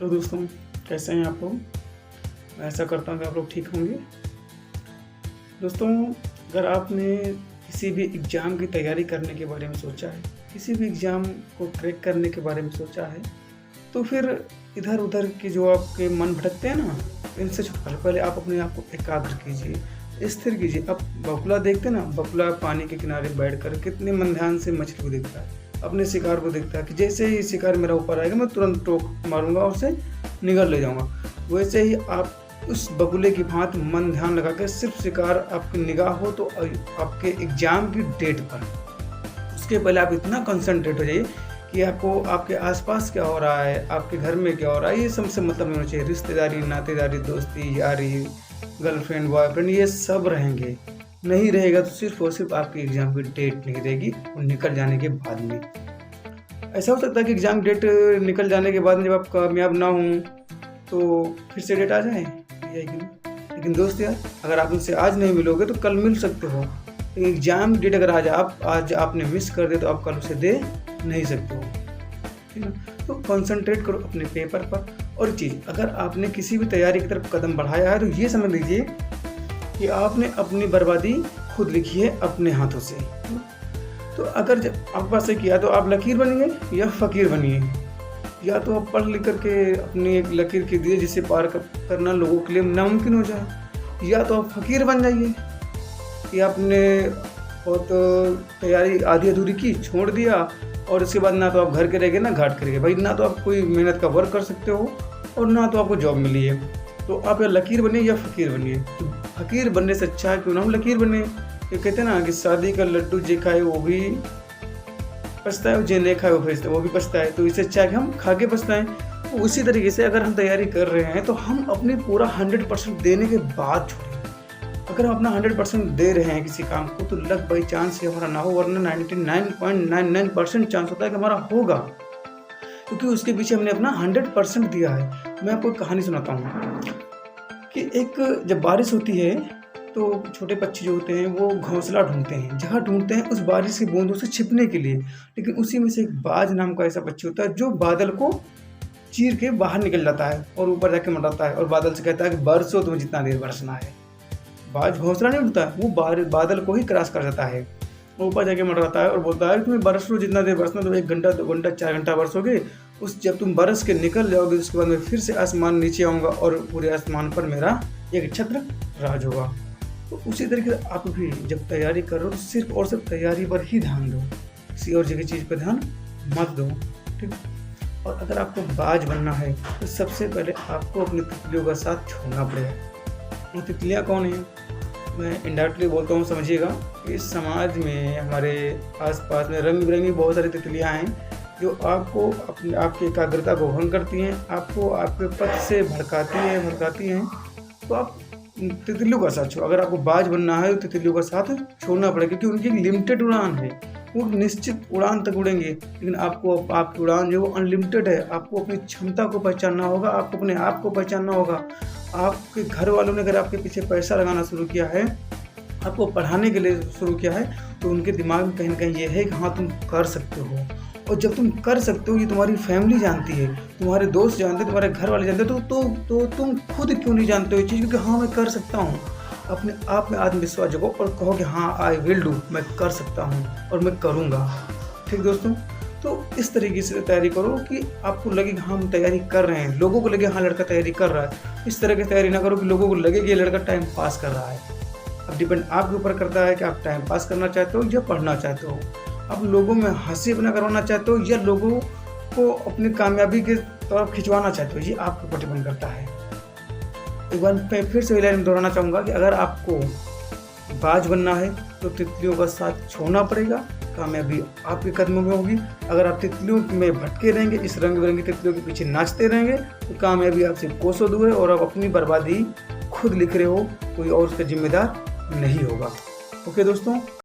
Hello दोस्तों, कैसे हैं आप लोग। मैं ऐसा करता हूँ कि आप लोग ठीक होंगे। दोस्तों, अगर आपने किसी भी एग्ज़ाम की तैयारी करने के बारे में सोचा है, किसी भी एग्ज़ाम को क्रैक करने के बारे में सोचा है, तो फिर इधर-उधर के जो आपके मन भटकते हैं ना, इनसे छुटकारा पहले आप अपने आप को एकाग्र कीजिए, स्थिर कीजिए। आप बगुला देखते हैं ना, बगुला पानी के किनारे बैठकर कितने मन ध्यान से मछली को देखता है, अपने शिकार को देखता है कि जैसे ही शिकार मेरा ऊपर आएगा मैं तुरंत टोक मारूंगा और उसे निगल ले जाऊंगा। वैसे ही आप उस बगुले की भांति मन ध्यान लगा कर सिर्फ शिकार आपकी निगाह हो तो आपके एग्जाम की डेट पर, उसके पहले आप इतना कंसंट्रेट हो जाइए कि आपको आपके आसपास क्या हो रहा है, आपके घर में क्या हो रहा है, ये सबसे मतलब नहीं होना चाहिए। रिश्तेदारी, नातेदारी, दोस्ती, यारी, गर्लफ्रेंड, बॉयफ्रेंड, ये सब रहेंगे। नहीं रहेगा तो सिर्फ और सिर्फ आपकी एग्ज़ाम की डेट नहीं रहेगी और निकल जाने के बाद में। ऐसा हो सकता है कि एग्ज़ाम डेट निकल जाने के बाद में जब आप कामयाब ना हों तो फिर से डेट आ जाए, लेकिन दोस्त यार, अगर आप उनसे आज नहीं मिलोगे तो कल मिल सकते हो। लेकिन एग्ज़ाम डेट अगर आज आपने मिस कर दे तो आप कल उसे दे नहीं सकते हो, ठीक है। तो कंसंट्रेट करो अपने पेपर पर। और चीज़, अगर आपने किसी भी तैयारी की तरफ कदम बढ़ाया है तो ये समझ लीजिए कि आपने अपनी बर्बादी खुद लिखी है अपने हाथों से। तो अगर जब आपके पास से किया तो आप लकीर बनिए या फ़कीर बनिए, या तो आप पढ़ लिख करके अपनी एक लकीर की दिए जिसे पार करना लोगों के लिए नामुमकिन हो जाए, या तो आप फ़कीर बन जाइए कि आपने बहुत तैयारी आधी अधूरी की, छोड़ दिया और उसके बाद ना तो आप घर के रह गए ना घाट के रह गए। भाई, ना तो आप कोई मेहनत का वर्क कर सकते हो और ना तो आपको जॉब मिली है। तो आप या लकीर बनिए या फ़कीर बनिए। तो फ़कीर बनने से अच्छा है क्यों ना हम लकीर बने। ये कहते हैं ना कि शादी का लड्डू जे खाए वो भी पछताए और जे नहीं खाए वो भी पछताए। तो इससे अच्छा है कि हम खा के पछताएं। तो उसी तरीके से अगर हम तैयारी कर रहे हैं तो हम अपनी पूरा 100% देने के बाद छोड़ें। अगर हम अपना 100% दे रहे हैं किसी काम को तो लक बाई चांस से हमारा ना हो, वरना 99.99% चांस होता है कि हमारा होगा, क्योंकि उसके पीछे हमने अपना 100% दिया है। मैं आपको एक कहानी सुनाता हूँ कि एक जब बारिश होती है तो छोटे पक्षी जो होते हैं वो घोंसला ढूंढते हैं, जगह ढूंढते हैं उस बारिश की बूंदों से छिपने के लिए। लेकिन उसी में से एक बाज नाम का ऐसा पक्षी होता है जो बादल को चीर के बाहर निकल जाता है और ऊपर जाके मंडराता है और बादल से कहता है कि बरसो, तुम्हें जितना देर बरसना है। बाज घोंसला नहीं उड़ता, वो बादल को ही क्रॉस कर जाता है, ऊपर जाके मंडराता है और बोलता है तुम्हें बरस लो जितना देर बरसना, तो 1 घंटा 2 घंटा 4 घंटा बरसोगे। जब तुम बरस के निकल जाओगे उसके बाद मैं फिर से आसमान नीचे आऊँगा और पूरे आसमान पर मेरा एक छत्र राज होगा। तो उसी तरीके से आप भी जब तैयारी कर रहे हो तो सिर्फ और सिर्फ तैयारी पर ही ध्यान दो, किसी और जगह चीज़ पर ध्यान मत दो, ठीक। और अगर आपको बाज बनना है तो सबसे पहले आपको अपनी तितलियों का साथ छोड़ना पड़ेगा। ये तितलियाँ कौन हैं? मैं इनडायरेक्टली बोलता हूँ, समझिएगा। इस समाज में हमारे आसपास में रंग बिरंगी बहुत सारी तितलियाँ हैं जो आपको आपकी एकाग्रता को भंग करती हैं, आपको आपके पथ से भड़काती हैं। तो आप तितलियों का साथ छोड़ो। अगर आपको बाज बनना है तो तितलियों का साथ छोड़ना पड़ेगा, क्योंकि उनकी एक लिमिटेड उड़ान है, वो निश्चित उड़ान तक उड़ेंगे। लेकिन आपको आपकी उड़ान जो है वो अनलिमिटेड है। आपको अपनी क्षमता को पहचानना होगा, आपको अपने आप को पहचानना होगा। आपके घर वालों ने अगर आपके पीछे पैसा लगाना शुरू किया है, आपको पढ़ाने के लिए शुरू किया है, तो उनके दिमाग में कहीं ना कहीं ये है कि हाँ तुम कर सकते हो। और जब तुम कर सकते हो ये तुम्हारी फैमिली जानती है, तुम्हारे दोस्त जानते हैं, तुम्हारे घर वाले जानते हैं, तो तुम खुद क्यों नहीं जानते हो ये चीज़, क्योंकि हाँ मैं कर सकता हूँ। अपने आप में आत्मविश्वास जगो और कहो कि हाँ आई विल डू, मैं कर सकता हूँ और मैं करूँगा, ठीक दोस्तों। तो इस तरीके से तैयारी करो कि आपको लगे कि हाँ हम तैयारी कर रहे हैं, लोगों को लगे हाँ लड़का तैयारी कर रहा है। इस तरह की तैयारी ना करो कि लोगों को लगे कि ये लड़का टाइम पास कर रहा है। अब डिपेंड आपके ऊपर करता है कि आप टाइम पास करना चाहते हो या पढ़ना चाहते हो। आप लोगों में हंसी अपना करवाना चाहते हो या लोगों को अपनी कामयाबी की तरफ खिंचवाना चाहते हो, ये आपके ऊपर डिपेंड करता है। एक बार मैं फिर से लाइन दोहराना चाहूँगा कि अगर आपको बाज बनना है तो तितलियों का साथ छोड़ना पड़ेगा, कामयाबी आपके कदमों में होगी। अगर आप तितलियों में भटके रहेंगे, इस रंग बिरंगी तितलियों के पीछे नाचते रहेंगे, तो कामयाबी आपसे कोसों दूर है और आप अपनी बर्बादी खुद लिख रहे हो, कोई और उसका जिम्मेदार नहीं होगा। ओके दोस्तों।